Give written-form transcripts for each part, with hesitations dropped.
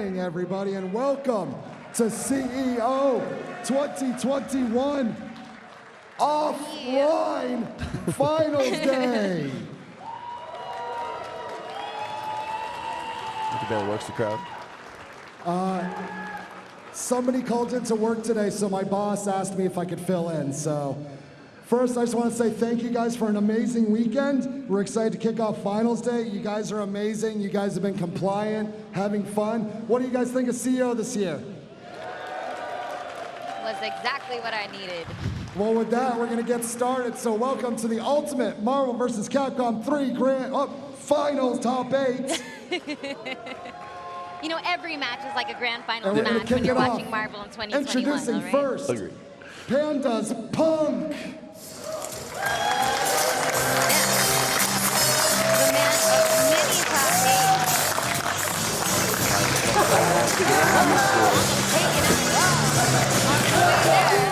Everybody, and welcome to CEO 2021 Offline Finals Day. It barely works the crowd. Somebody called into work today, so my boss asked me if I could fill in. So first, I just want to say thank you guys for an amazing weekend. We're excited to kick off Finals Day. You guys are amazing. You guys have been compliant, having fun. What do you guys think of CEO this year? Was exactly what I needed. Well, with that, we're going to get started. So welcome to the ultimate Marvel vs. Capcom 3 Finals Top 8. You know, every match is like a grand finals And we're match when you're watching Marvel in 2021. Introducing right? first, PANDA's Punk. The man of many top 8.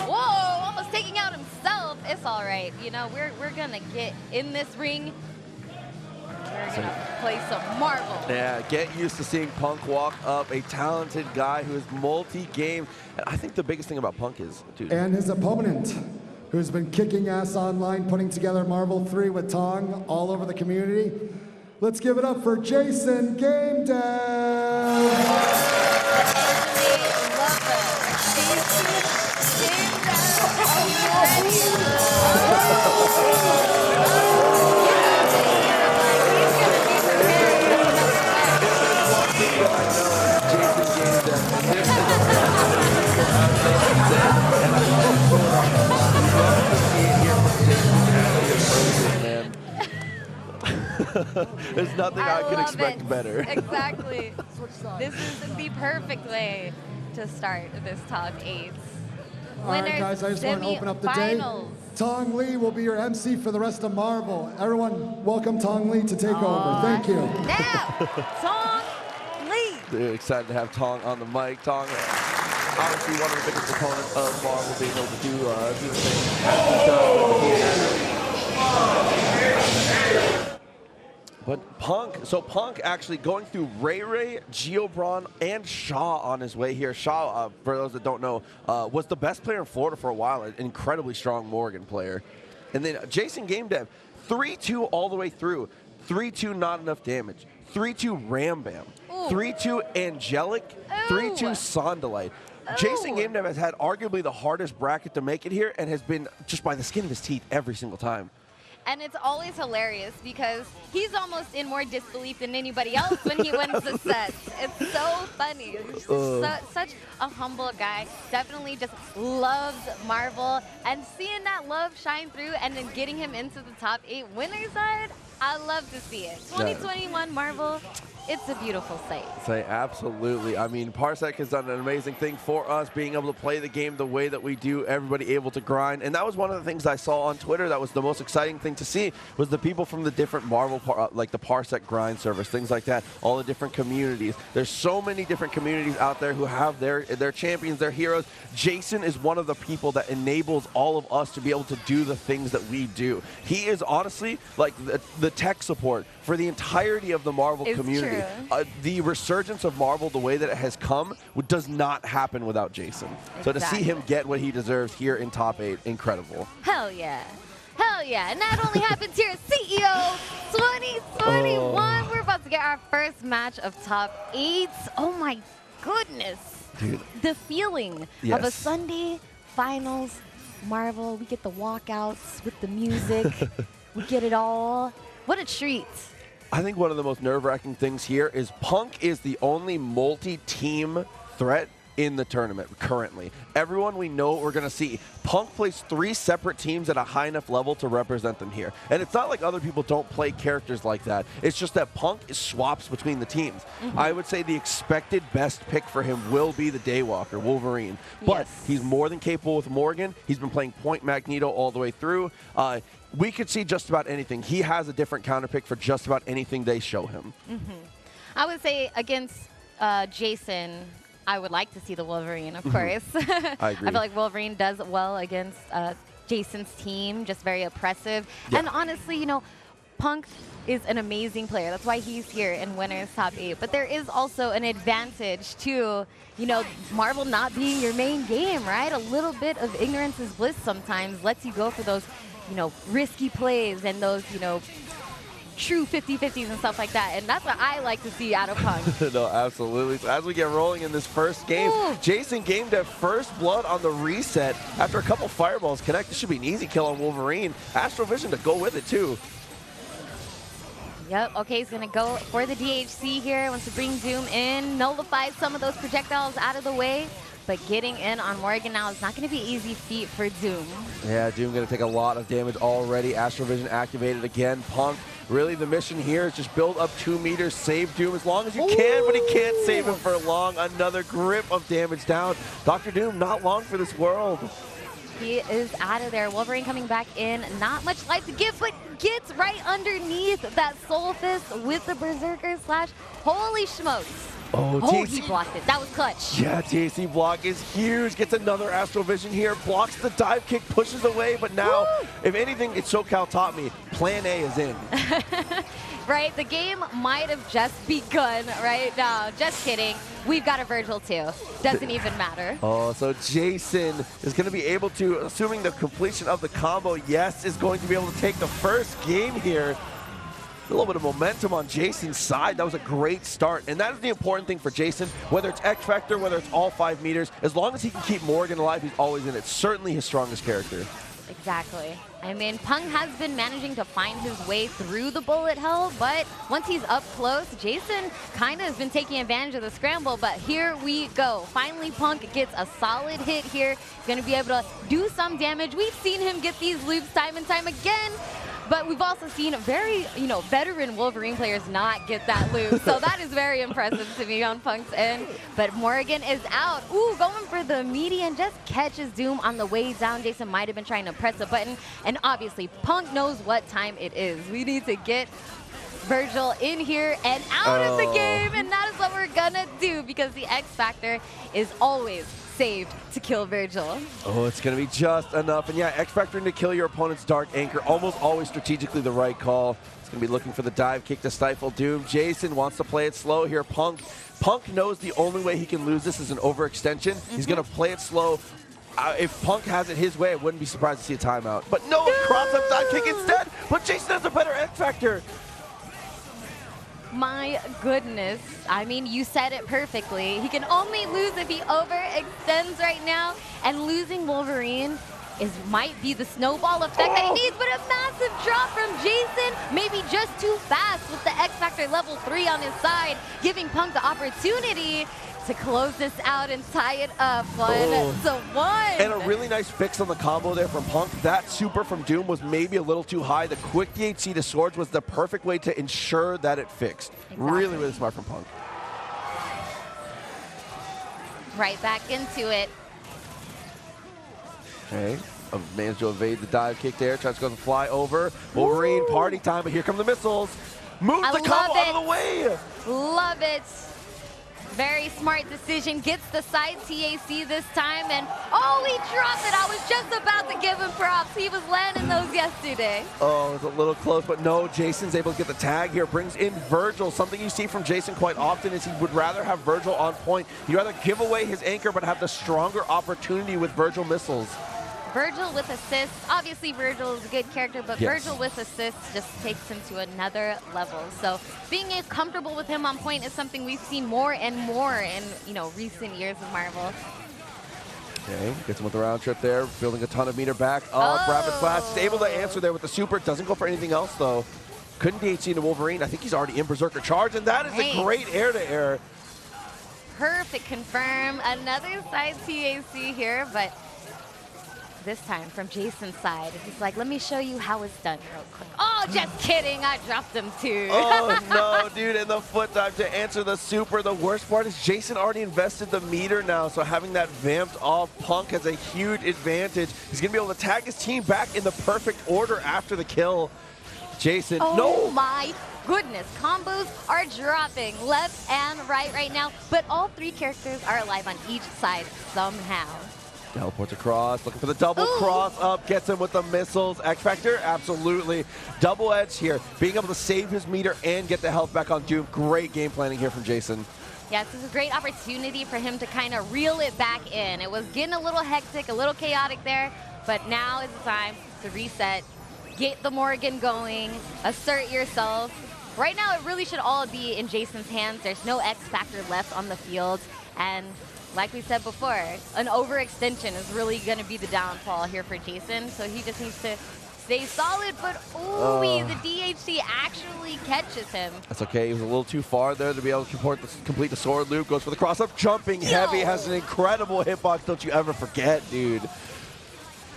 Whoa, almost taking out himself. It's all right. You know, we're gonna get in this ring. We're gonna play some Marvel. Yeah, get used to seeing Punk walk up, a talented guy who is multi-game. And I think the biggest thing about Punk is, dude. And his opponent, who's been kicking ass online, putting together Marvel 3 with Tong all over the community. Let's give it up for Jason Game Dev. There's nothing I could expect better. Exactly. This is the perfect way to start this top 8. All right, guys, I just want to open up the day. Tong Lee will be your MC for the rest of Marvel. Everyone, welcome Tong Lee to take over. Thank you. Now, Tong Lee. Dude, excited to have Tong on the mic. Tong, obviously one of the biggest proponents of Marvel being able to do the thing as he's done. But Punk actually going through Ray, Giobron, and Shaw on his way here. Shaw, for those that don't know, was the best player in Florida for a while, an incredibly strong Morgan player. And then Jason Game Dev, 3-2 all the way through. 3-2 not enough damage. 3-2 Ram Bam. 3-2 Angelic. 3-2 Sondalite. Jason Game Dev has had arguably the hardest bracket to make it here and has been just by the skin of his teeth every single time. And it's always hilarious because he's almost in more disbelief than anybody else when he wins the sets. It's so funny. He's such a humble guy. Definitely just loves Marvel. And seeing that love shine through and then getting him into the top 8 winner side, I love to see it. 2021 Marvel. It's a beautiful sight. Say absolutely. I mean, Parsec has done an amazing thing for us, being able to play the game the way that we do, everybody able to grind. And that was one of the things I saw on Twitter that was the most exciting thing to see, was the people from the different Marvel, like the Parsec grind servers, things like that, all the different communities. There's so many different communities out there who have their champions, their heroes. Jason is one of the people that enables all of us to be able to do the things that we do. He is honestly like the tech support for the entirety of the Marvel community. The resurgence of Marvel, the way that it has come, does not happen without Jason. Exactly. So to see him get what he deserves here in top 8, incredible. Hell yeah. Hell yeah. And that only happens here at CEO 2021. We're about to get our first match of top 8. Oh my goodness. Dude. The feeling of a Sunday finals Marvel. We get the walkouts with the music. We get it all. What a treat. I think one of the most nerve-wracking things here is Punk is the only multi-team threat in the tournament currently. Everyone we know we're going to see. Punk plays 3 separate teams at a high enough level to represent them here. And it's not like other people don't play characters like that. It's just that Punk swaps between the teams. I would say the expected best pick for him will be the Daywalker, Wolverine. But he's more than capable with Morgan. He's been playing Point Magneto all the way through. We could see just about anything. He has a different counterpick for just about anything they show him. I would say against Jason, I would like to see the Wolverine, of course. I agree. I feel like Wolverine does well against Jason's team, just very oppressive. And honestly, you know, Punk is an amazing player. That's why he's here in Winners Top 8. But there is also an advantage to, you know, Marvel not being your main game, right? A little bit of ignorance is bliss sometimes lets you go for those, you know, risky plays and those, you know, true 50-50s and stuff like that. And that's what I like to see out of Punk. No, absolutely. So as we get rolling in this first game, Ooh. Jason gained a first blood on the reset after a couple fireballs connect. This should be an easy kill on Wolverine. Astrovision to go with it too. Yep, okay, he's gonna go for the DHC here. Wants to bring Doom in, nullify some of those projectiles out of the way. But getting in on Morgan now is not gonna be easy feat for Doom. Yeah, Doom gonna take a lot of damage already. Astrovision activated again. Punk, really the mission here is just build up 2 meters, save Doom as long as you can, but he can't save him for long. Another grip of damage down. Dr. Doom, not long for this world. He is out of there. Wolverine coming back in. Not much life to give, but gets right underneath that Soul Fist with the Berserker Slash. Holy smokes. Oh, he blocked it. That was clutch. Yeah, TAC block is huge. Gets another Astrovision here. Blocks the dive kick, pushes away, but now, if anything, it's SoCal taught me, plan A is in. Right, the game might have just begun right now. Just kidding. We've got a Virgil too. Doesn't even matter. Oh, so Jason is going to be able to, assuming the completion of the combo, yes, is going to be able to take the first game here. A little bit of momentum on Jason's side. That was a great start. And that is the important thing for Jason, whether it's X Factor, whether it's all 5 meters, as long as he can keep Morgan alive, he's always in it. Certainly his strongest character. Exactly. I mean, Punk has been managing to find his way through the bullet hell, but once he's up close, Jason kind of has been taking advantage of the scramble, but here we go. Finally, Punk gets a solid hit here. He's going to be able to do some damage. We've seen him get these loops time and time again, but we've also seen very, veteran Wolverine players not get that loop. So that is very impressive to me on Punk's end. But Morgan is out. Ooh, going for the median, just catches Doom on the way down. Jason might have been trying to press a button. And obviously, Punk knows what time it is. We need to get Virgil in here and out of the game. And that is what we're gonna do because the X Factor is always saved to kill Virgil. Oh, it's going to be just enough. And yeah, X Factoring to kill your opponent's Dark Anchor, almost always strategically the right call. It's going to be looking for the dive kick to stifle Doom. Jason wants to play it slow here. Punk knows the only way he can lose this is an overextension. He's going to play it slow. If Punk has it his way, I wouldn't be surprised to see a timeout. But no, cross-up dive kick instead. But Jason has a better X Factor. My goodness. I mean, you said it perfectly. He can only lose if he overextends right now. And losing Wolverine might be the snowball effect that he needs, but a massive drop from Jason. Maybe just too fast with the X Factor level 3 on his side, giving Punk the opportunity to close this out and tie it up 1-1. And a really nice fix on the combo there from Punk. That super from Doom was maybe a little too high. The quick DHC to Swords was the perfect way to ensure that it fixed. Exactly. Really, really smart from Punk. Right back into it. Okay, managed to evade the dive kick there. Tries to go the fly over. Wolverine, party time, but here come the missiles. Moves the combo out of the way. Love it. Very smart decision. Gets the side TAC this time, and he dropped it. I was just about to give him props. He was landing those yesterday. Oh, it was a little close, but no, Jason's able to get the tag here. Brings in Virgil. Something you see from Jason quite often is he would rather have Virgil on point. He'd rather give away his anchor, but have the stronger opportunity with Virgil missiles. Virgil with assists. Obviously, Virgil is a good character, but yes, Virgil with assists just takes him to another level. So being comfortable with him on point is something we've seen more and more in recent years of Marvel. Okay, gets him with the round trip there, building a ton of meter back. Rapid flash. He's able to answer there with the super. Doesn't go for anything else, though. Couldn't DHC into Wolverine. I think he's already in Berserker Charge, and that is a great air-to-air. Perfect confirm. Another side TAC here, but this time from Jason's side, he's like, let me show you how it's done real quick. Oh, just kidding. I dropped him too. Oh, no, dude. And the foot dive to answer the super. The worst part is Jason already invested the meter now, so having that vamped off Punk has a huge advantage. He's going to be able to tag his team back in the perfect order after the kill. Jason, Oh my goodness. Combos are dropping left and right now, but all 3 characters are alive on each side somehow. Teleports across, looking for the double cross up, gets him with the missiles. X Factor, absolutely. Double edge here, being able to save his meter and get the health back on Doom. Great game planning here from Jason. Yes, this is a great opportunity for him to kind of reel it back in. It was getting a little hectic, a little chaotic there, but now is the time to reset, get the Morgan going, assert yourself. Right now, it really should all be in Jason's hands. There's no X Factor left on the field, and like we said before, an overextension is really going to be the downfall here for Jason, so he just needs to stay solid, but the DHC actually catches him. That's okay, he was a little too far there to be able to complete the sword loop, goes for the cross-up, jumping heavy, has an incredible hitbox, don't you ever forget, dude.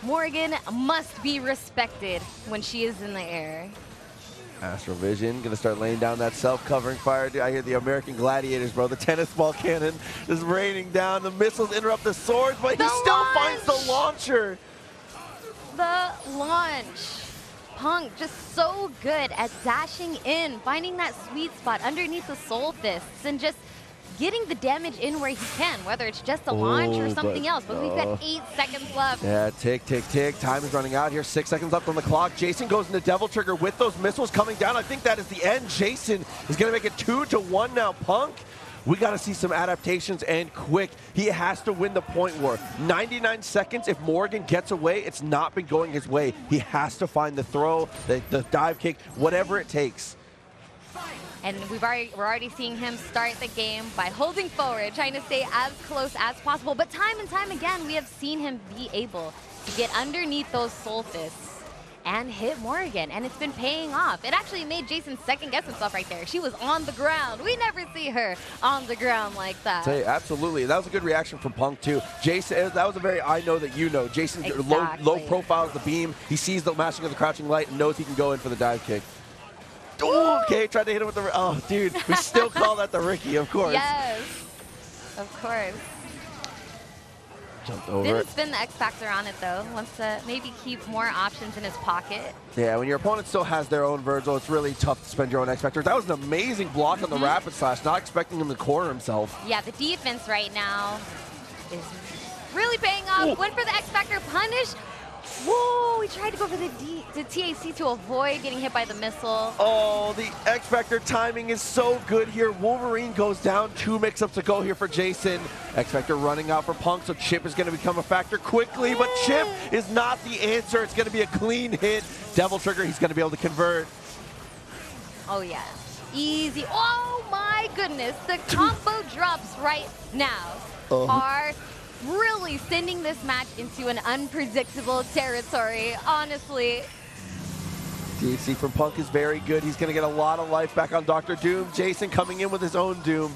Morgan must be respected when she is in the air. Astral Vision gonna start laying down that self-covering fire. Dude, I hear the American Gladiators, bro. The tennis ball cannon is raining down. The missiles interrupt the swords, but he still finds the launcher. The launch. Punk just so good at dashing in, finding that sweet spot underneath the soul fists, and just getting the damage in where he can, whether it's just a launch or something else. But we've got 8 seconds left. Yeah, tick, tick, tick. Time is running out here. 6 seconds left on the clock. Jason goes into Devil Trigger with those missiles coming down. I think that is the end. Jason is going to make it 2-1 now. Punk, we got to see some adaptations and quick. He has to win the point war. 99 seconds. If Morgan gets away, it's not been going his way. He has to find the throw, the dive kick, whatever it takes. And we're already seeing him start the game by holding forward, trying to stay as close as possible. But time and time again, we have seen him be able to get underneath those soul fists and hit Morgan, and it's been paying off. It actually made Jason second-guess himself right there. She was on the ground. We never see her on the ground like that. Absolutely. That was a good reaction from Punk, too. Jason, that was a very I know that you know. Jason's low profile as the beam. He sees the mashing of the crouching light and knows he can go in for the dive kick. Ooh, okay, tried to hit him with the... Oh, dude, we still call that the Ricky, of course. Yes, of course. Jumped over Didn't it. spin the X Factor on it, though. Wants to maybe keep more options in his pocket. Yeah, when your opponent still has their own Virgil, it's really tough to spend your own X Factor. That was an amazing block on the rapid slash, not expecting him to corner himself. Yeah, the defense right now is really paying off. Ooh. Went for the X Factor punish. Whoa, he tried to go for the TAC to avoid getting hit by the missile. Oh, the X Factor timing is so good here. Wolverine goes down, 2 mix-ups to go here for Jason. X Factor running out for Punk, so Chip is going to become a factor quickly, but Chip is not the answer. It's going to be a clean hit. Devil Trigger, he's going to be able to convert. Oh, yeah. Easy. Oh, my goodness. The combo drops right now are really sending this match into an unpredictable territory, honestly. DC from Punk is very good. He's going to get a lot of life back on Dr. Doom. Jason coming in with his own Doom.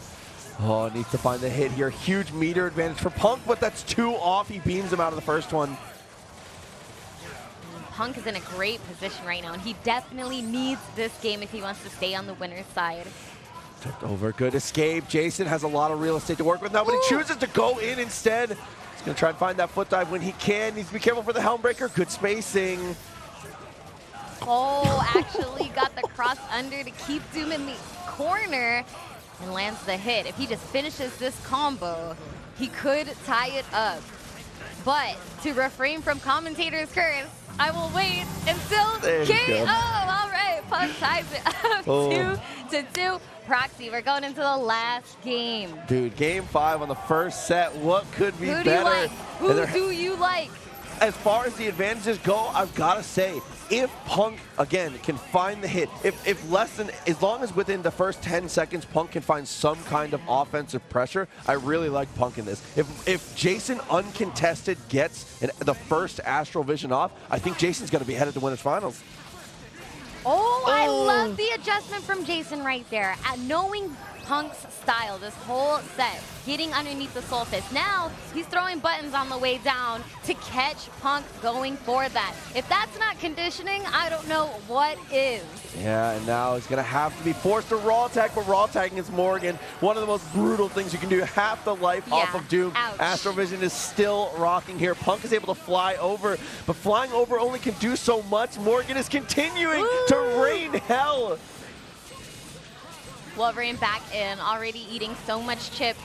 Oh, needs to find the hit here. Huge meter advantage for Punk, but that's 2 off. He beams him out of the first one. Punk is in a great position right now, and he definitely needs this game if he wants to stay on the winner's side. Tipped over, good escape. Jason has a lot of real estate to work with now, but he chooses to go in instead. He's going to try and find that foot dive when he can. Needs to be careful for the Helmbreaker. Good spacing. Oh, actually got the cross under to keep Doom in the corner and lands the hit. If he just finishes this combo, he could tie it up. But to refrain from commentators' curse, I will wait until KO. All right, Punk ties it up 2-2. Proxy, we're going into the last game. Dude, game 5 on the first set. What could be better? Who do you like? As far as the advantages go, I've got to say, if Punk, again, can find the hit, as long as within the first 10 seconds, Punk can find some kind of offensive pressure, I really like Punk in this. If Jason uncontested gets the first Astral Vision off, I think Jason's going to be headed to winners finals. Oh, I love the adjustment from Jason right there. Knowing Punk's style this whole set, getting underneath the soul fist. Now he's throwing buttons on the way down to catch Punk going for that. If that's not conditioning, I don't know what is. Yeah, and now he's going to have to be forced to raw tag, but raw tagging is Morgan. One of the most brutal things you can do. Half the life off of Doom. Ouch. Astral Vision is still rocking here. Punk is able to fly over, but flying over only can do so much. Morgan is continuing to rain hell. Wolverine back in, already eating so much chip.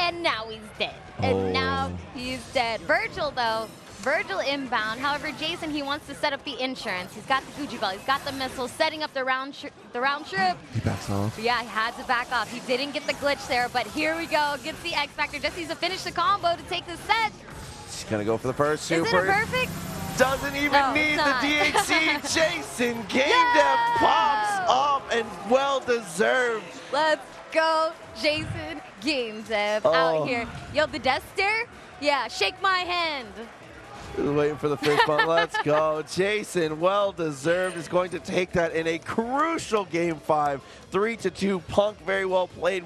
and now he's dead. And now he's dead. Virgil, though, Virgil inbound. However, Jason, he wants to set up the insurance. He's got the Gucci ball. He's got the missiles, setting up the round trip. He backs off. Yeah, he had to back off. He didn't get the glitch there, but here we go. Gets the X Factor. Just needs to finish the combo to take the set. He's going to go for the first super. Is it a perfect? Doesn't even need the DHC. Jason Game Dev pops off and well-deserved. Let's go, Jason Game Dev out here. Yo, the death stare? Yeah, shake my hand. Waiting for the fist bump. Let's go. Jason, well-deserved, is going to take that in a crucial Game 5. 3-2. Punk very well played.